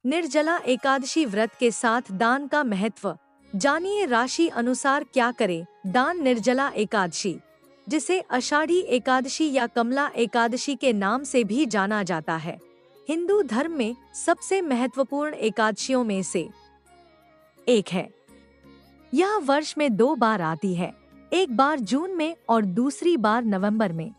निर्जला एकादशी व्रत के साथ दान का महत्व। जानिए राशि अनुसार क्या करें। दान। निर्जला एकादशी, जिसे आषाढ़ी एकादशी या कमला एकादशी के नाम से भी जाना जाता है, हिंदू धर्म में सबसे महत्वपूर्ण एकादशियों में से एक है। यह वर्ष में 2 बार आती है, एक बार जून में और दूसरी बार नवंबर में।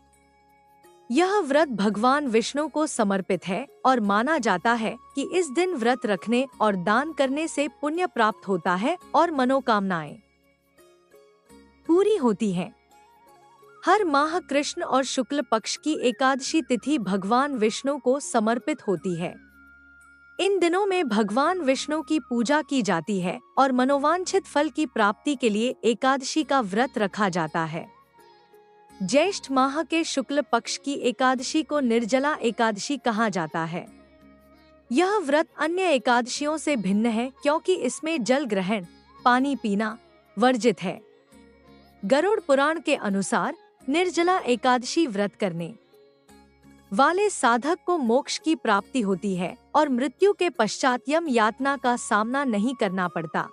यह व्रत भगवान विष्णु को समर्पित है और माना जाता है कि इस दिन व्रत रखने और दान करने से पुण्य प्राप्त होता है और मनोकामनाएं पूरी होती हैं। हर माह कृष्ण और शुक्ल पक्ष की एकादशी तिथि भगवान विष्णु को समर्पित होती है। इन दिनों में भगवान विष्णु की पूजा की जाती है और मनोवांछित फल की प्राप्ति के लिए एकादशी का व्रत रखा जाता है। ज्येष्ठ माह के शुक्ल पक्ष की एकादशी को निर्जला एकादशी कहा जाता है। यह व्रत अन्य एकादशियों से भिन्न है क्योंकि इसमें जल ग्रहण, पानी पीना वर्जित है। गरुड़ पुराण के अनुसार निर्जला एकादशी व्रत करने वाले साधक को मोक्ष की प्राप्ति होती है और मृत्यु के पश्चात यम यातना का सामना नहीं करना पड़ता।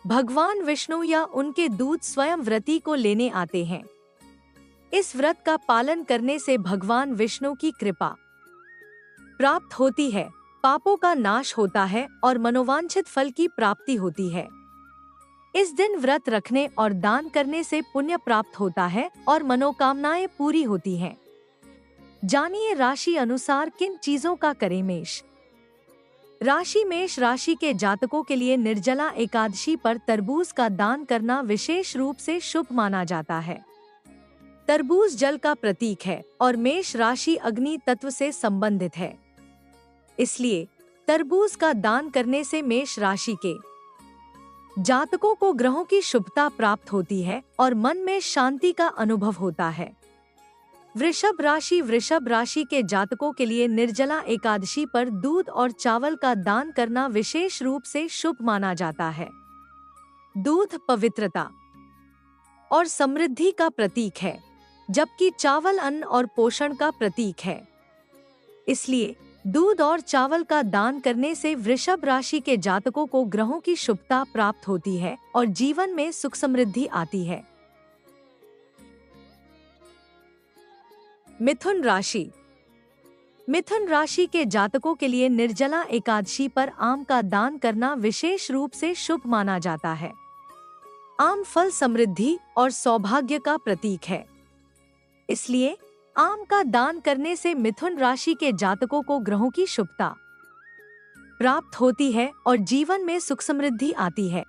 भगवान विष्णु या उनके दूत स्वयं व्रती को लेने आते हैं। इस व्रत का पालन करने से भगवान विष्णु की कृपा प्राप्त होती है, पापों का नाश होता है और मनोवांछित फल की प्राप्ति होती है। इस दिन व्रत रखने और दान करने से पुण्य प्राप्त होता है और मनोकामनाएं पूरी होती हैं। जानिए राशि अनुसार किन चीजों का करें। मेष राशि। मेष राशि के जातकों के लिए निर्जला एकादशी पर तरबूज का दान करना विशेष रूप से शुभ माना जाता है। तरबूज जल का प्रतीक है और मेष राशि अग्नि तत्व से संबंधित है, इसलिए तरबूज का दान करने से मेष राशि के जातकों को ग्रहों की शुभता प्राप्त होती है और मन में शांति का अनुभव होता है। वृषभ राशि। वृषभ राशि के जातकों के लिए निर्जला एकादशी पर दूध और चावल का दान करना विशेष रूप से शुभ माना जाता है। दूध पवित्रता और समृद्धि का प्रतीक है, जबकि चावल अन्न और पोषण का प्रतीक है। इसलिए दूध और चावल का दान करने से वृषभ राशि के जातकों को ग्रहों की शुभता प्राप्त होती है और जीवन में सुख समृद्धि आती है। मिथुन राशि। मिथुन राशि के जातकों के लिए निर्जला एकादशी पर आम का दान करना विशेष रूप से शुभ माना जाता है। आम फल समृद्धि और सौभाग्य का प्रतीक है, इसलिए आम का दान करने से मिथुन राशि के जातकों को ग्रहों की शुभता प्राप्त होती है और जीवन में सुख समृद्धि आती है।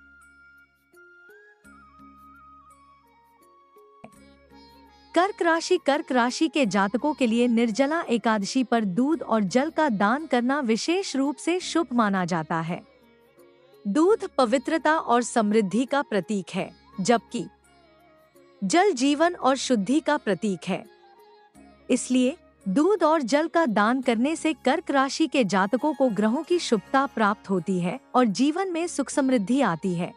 कर्क राशि। कर्क राशि के जातकों के लिए निर्जला एकादशी पर दूध और जल का दान करना विशेष रूप से शुभ माना जाता है। दूध पवित्रता और समृद्धि का प्रतीक है, जबकि जल जीवन और शुद्धि का प्रतीक है। इसलिए दूध और जल का दान करने से कर्क राशि के जातकों को ग्रहों की शुभता प्राप्त होती है और जीवन में सुख समृद्धि आती है।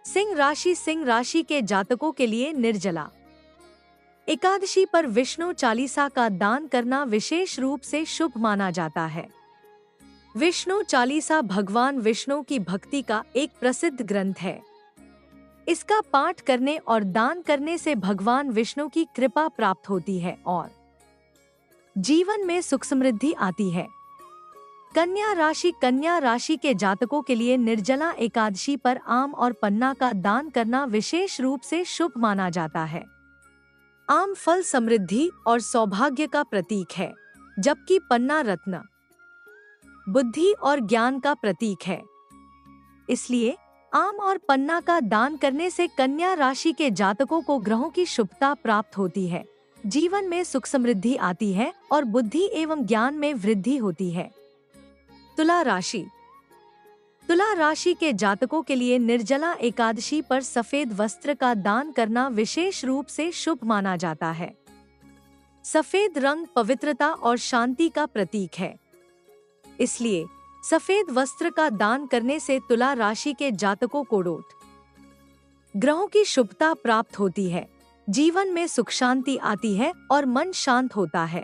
सिंह राशि। सिंह राशि के जातकों के लिए निर्जला एकादशी पर विष्णु चालीसा का दान करना विशेष रूप से शुभ माना जाता है। विष्णु चालीसा भगवान विष्णु की भक्ति का एक प्रसिद्ध ग्रंथ है। इसका पाठ करने और दान करने से भगवान विष्णु की कृपा प्राप्त होती है और जीवन में सुख समृद्धि आती है। कन्या राशि। कन्या राशि के जातकों के लिए निर्जला एकादशी पर आम और पन्ना का दान करना विशेष रूप से शुभ माना जाता है। आम फल समृद्धि और सौभाग्य का प्रतीक है, जबकि पन्ना रत्न बुद्धि और ज्ञान का प्रतीक है। इसलिए आम और पन्ना का दान करने से कन्या राशि के जातकों को ग्रहों की शुभता प्राप्त होती है, जीवन में सुख समृद्धि आती है और बुद्धि एवं ज्ञान में वृद्धि होती है। तुला राशि। तुला राशि के जातकों के लिए निर्जला एकादशी पर सफेद वस्त्र का दान करना विशेष रूप से शुभ माना जाता है। सफेद रंग पवित्रता और शांति का प्रतीक है, इसलिए सफेद वस्त्र का दान करने से तुला राशि के जातकों को ग्रहों की शुभता प्राप्त होती है, जीवन में सुख शांति आती है और मन शांत होता है।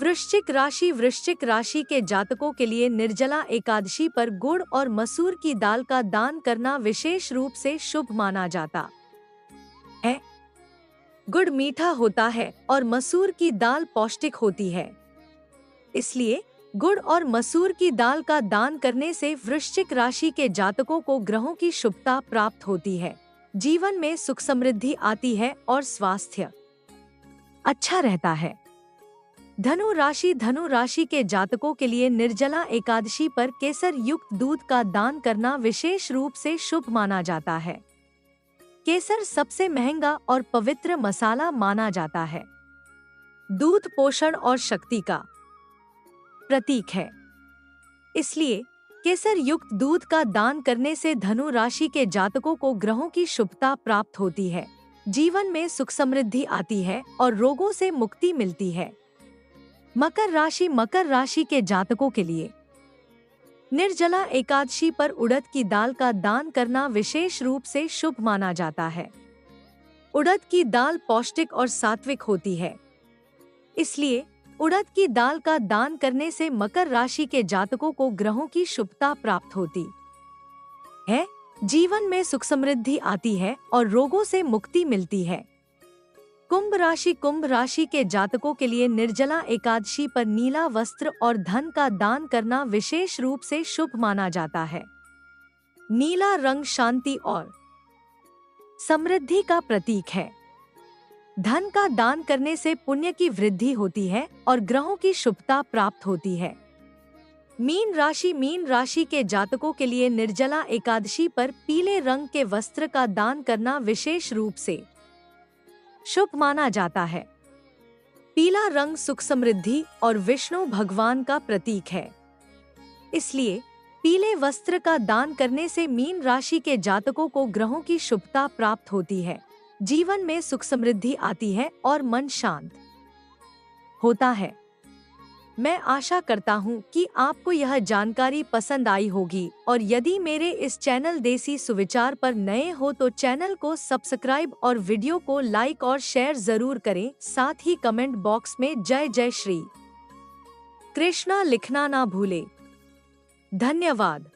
वृश्चिक राशि के जातकों के लिए निर्जला एकादशी पर गुड़ और मसूर की दाल का दान करना विशेष रूप से शुभ माना जाता है। गुड़ मीठा होता है और मसूर की दाल पौष्टिक होती है, इसलिए गुड़ और मसूर की दाल का दान करने से वृश्चिक राशि के जातकों को ग्रहों की शुभता प्राप्त होती है, जीवन में सुख समृद्धि आती है और स्वास्थ्य अच्छा रहता है। धनु राशि के जातकों के लिए निर्जला एकादशी पर केसर युक्त दूध का दान करना विशेष रूप से शुभ माना जाता है। केसर सबसे महंगा और पवित्र मसाला माना जाता है। दूध पोषण और शक्ति का प्रतीक है, इसलिए केसर युक्त दूध का दान करने से धनु राशि के जातकों को ग्रहों की शुभता प्राप्त होती है, जीवन में सुख समृद्धि आती है और रोगों से मुक्ति मिलती है। मकर राशि के जातकों के लिए निर्जला एकादशी पर उड़द की दाल का दान करना विशेष रूप से शुभ माना जाता है। उड़द की दाल पौष्टिक और सात्विक होती है, इसलिए उड़द की दाल का दान करने से मकर राशि के जातकों को ग्रहों की शुभता प्राप्त होती है, जीवन में सुख समृद्धि आती है और रोगों से मुक्ति मिलती है। कुंभ राशि के जातकों के लिए निर्जला एकादशी पर नीला वस्त्र और धन का दान करना विशेष रूप से शुभ माना जाता है। नीला रंग शांति और समृद्धि का प्रतीक है। धन का दान करने से पुण्य की वृद्धि होती है और ग्रहों की शुभता प्राप्त होती है। मीन राशि के जातकों के लिए निर्जला एकादशी पर पीले रंग के वस्त्र का दान करना विशेष रूप से शुभ माना जाता है। पीला रंग सुख समृद्धि और विष्णु भगवान का प्रतीक है, इसलिए पीले वस्त्र का दान करने से मीन राशि के जातकों को ग्रहों की शुभता प्राप्त होती है, जीवन में सुख समृद्धि आती है और मन शांत होता है। मैं आशा करता हूँ कि आपको यह जानकारी पसंद आई होगी और यदि मेरे इस चैनल देसी सुविचार पर नए हो तो चैनल को सब्सक्राइब और वीडियो को लाइक और शेयर जरूर करें। साथ ही कमेंट बॉक्स में जय जय श्री कृष्णा लिखना ना भूले। धन्यवाद।